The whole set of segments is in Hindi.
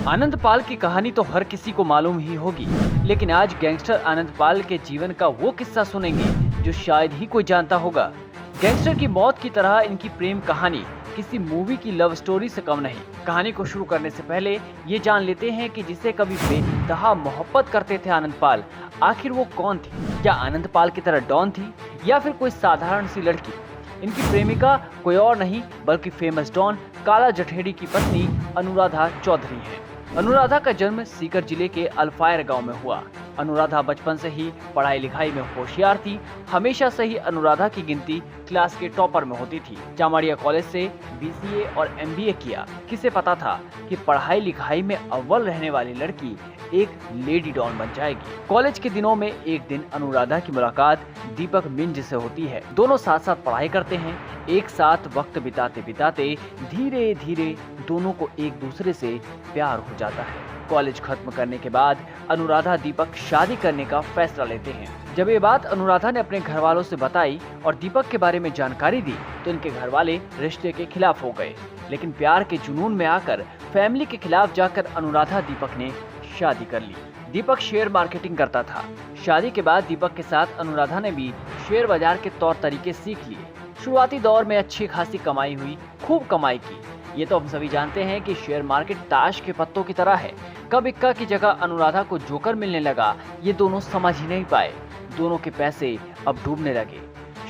आनंद पाल की कहानी तो हर किसी को मालूम ही होगी, लेकिन आज गैंगस्टर आनंद पाल के जीवन का वो किस्सा सुनेंगे जो शायद ही कोई जानता होगा। गैंगस्टर की मौत की तरह इनकी प्रेम कहानी किसी मूवी की लव स्टोरी से कम नहीं। कहानी को शुरू करने से पहले ये जान लेते हैं कि जिसे कभी बेइंतहा मोहब्बत करते थे आनंद पाल, आखिर वो कौन थी। क्या आनंद पाल की तरह डॉन थी या फिर कोई साधारण सी लड़की। इनकी प्रेमिका कोई और नहीं बल्कि फेमस डॉन काला जठेड़ी की पत्नी अनुराधा चौधरी है। अनुराधा का जन्म सीकर जिले के अल्फायर गांव में हुआ। अनुराधा बचपन से ही पढ़ाई लिखाई में होशियार थी। हमेशा से ही अनुराधा की गिनती क्लास के टॉपर में होती थी। चामाड़िया कॉलेज से बीसीए और एमबीए किया। किसे पता था कि पढ़ाई लिखाई में अव्वल रहने वाली लड़की एक लेडी डॉन बन जाएगी। कॉलेज के दिनों में एक दिन अनुराधा की मुलाकात दीपक मिंज से होती है। दोनों साथ साथ पढ़ाई करते हैं। एक साथ वक्त बिताते बिताते धीरे धीरे दोनों को एक दूसरे से प्यार हो जाता है। कॉलेज खत्म करने के बाद अनुराधा दीपक शादी करने का फैसला लेते हैं। जब ये बात अनुराधा ने अपने घर वालों से बताई और दीपक के बारे में जानकारी दी तो इनके घर वाले रिश्ते के खिलाफ हो गए। लेकिन प्यार के जुनून में आकर फैमिली के खिलाफ जाकर अनुराधा दीपक ने शादी कर ली। दीपक शेयर मार्केटिंग करता था। शादी के बाद दीपक के साथ अनुराधा ने भी शेयर बाजार के तौर तरीके सीख लिए। शुरुआती दौर में अच्छी खासी कमाई हुई, खूब कमाई की। ये तो हम सभी जानते हैं कि शेयर मार्केट ताश के पत्तों की तरह है। कब इक्का की जगह अनुराधा को जोकर मिलने लगा, ये दोनों समझ ही नहीं पाए। दोनों के पैसे अब डूबने लगे।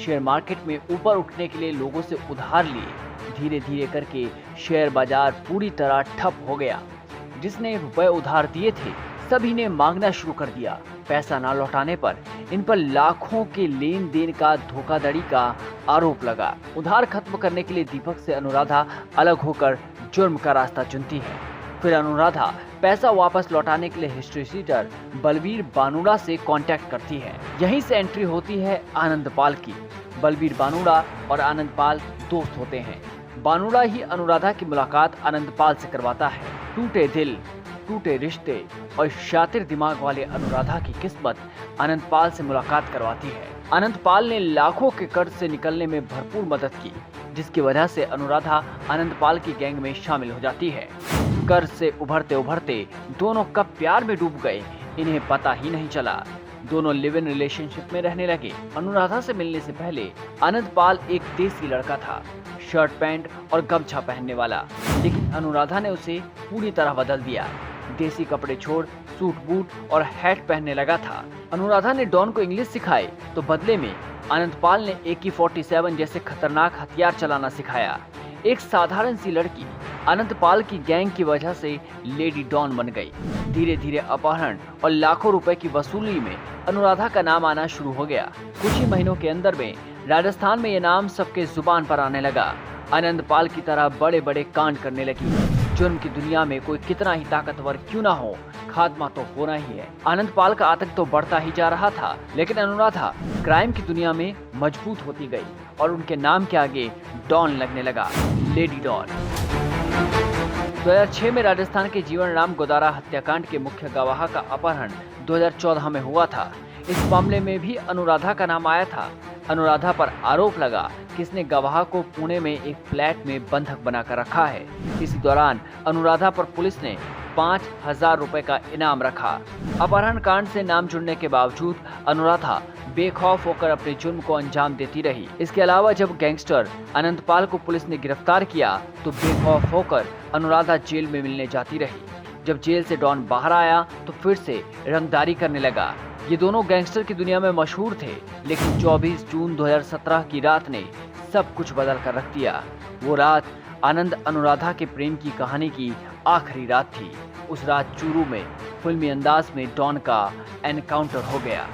शेयर मार्केट में ऊपर उठने के लिए लोगों से उधार लिए। धीरे धीरे करके शेयर बाजार पूरी तरह ठप हो गया। जिसने रुपए उधार दिए थे सभी ने मांगना शुरू कर दिया। पैसा ना लौटाने पर इन पर लाखों के लेन देन का धोखाधड़ी का आरोप लगा। उधार खत्म करने के लिए दीपक से अनुराधा अलग होकर जुर्म का रास्ता चुनती है। फिर अनुराधा पैसा वापस लौटाने के लिए हिस्ट्री शीटर बलबीर बानुड़ा से कांटेक्ट करती है। यहीं से एंट्री होती है आनंद पाल की। बलबीर बानुड़ा और आनंद पाल दोस्त होते हैं। बानुड़ा ही अनुराधा की मुलाकात आनंद पाल से करवाता है। टूटे दिल, टूटे रिश्ते और शातिर दिमाग वाले अनुराधा की किस्मत आनंद पाल से मुलाकात करवाती है। आनंद पाल ने लाखों के कर्ज से निकलने में भरपूर मदद की, जिसकी वजह से अनुराधा आनंद पाल की गैंग में शामिल हो जाती है। कर्ज से उभरते उभरते दोनों कब प्यार में डूब गए इन्हें पता ही नहीं चला। दोनों लिव इन रिलेशनशिप में रहने लगे। अनुराधा से मिलने से पहले आनंद पाल एक देसी लड़का था, शर्ट पैंट और गमछा पहनने वाला। लेकिन अनुराधा ने उसे पूरी तरह बदल दिया। देसी कपड़े छोड़ सूट बूट और हैट पहनने लगा था। अनुराधा ने डॉन को इंग्लिश सिखाई तो बदले में आनंद पाल ने AK-47 जैसे खतरनाक हथियार चलाना सिखाया। एक साधारण सी लड़की आनंद पाल की गैंग की वजह से लेडी डॉन बन गई। धीरे धीरे अपहरण और लाखों रुपए की वसूली में अनुराधा का नाम आना शुरू हो गया। कुछ ही महीनों के अंदर में राजस्थान में ये नाम सबके जुबान पर आने लगा। आनंद पाल की तरह बड़े बड़े कांड करने लगी। जुर्म की दुनिया में कोई कितना ही ताकतवर क्यों ना हो, खात्मा तो होना ही है। आनंद पाल का आतंक तो बढ़ता ही जा रहा था, लेकिन अनुराधा क्राइम की दुनिया में मजबूत होती गई और उनके नाम के आगे डॉन लगने लगा, लेडी डॉन। 2006 में राजस्थान के जीवन राम गोदारा हत्याकांड के मुख्य गवाह का अपहरण 2014 में हुआ था। इस मामले में भी अनुराधा का नाम आया था। अनुराधा पर आरोप लगा कि इसने गवाह को पुणे में एक फ्लैट में बंधक बनाकर रखा है। इसी दौरान अनुराधा पर पुलिस ने 5,000 रुपए का इनाम रखा। अपहरण कांड से नाम जुड़ने के बावजूद अनुराधा बेखौफ होकर अपने जुर्म को अंजाम देती रही। इसके अलावा जब गैंगस्टर आनंद पाल को पुलिस ने गिरफ्तार किया तो बेखौफ होकर अनुराधा जेल में मिलने जाती रही। जब जेल से डॉन बाहर आया तो फिर से रंगदारी करने लगा। ये दोनों गैंगस्टर की दुनिया में मशहूर थे, लेकिन 24 जून 2017 की रात ने सब कुछ बदल कर रख दिया। वो रात आनंद अनुराधा के प्रेम की कहानी की आखिरी रात थी। उस रात चूरू में फिल्मी अंदाज में डॉन का एनकाउंटर हो गया।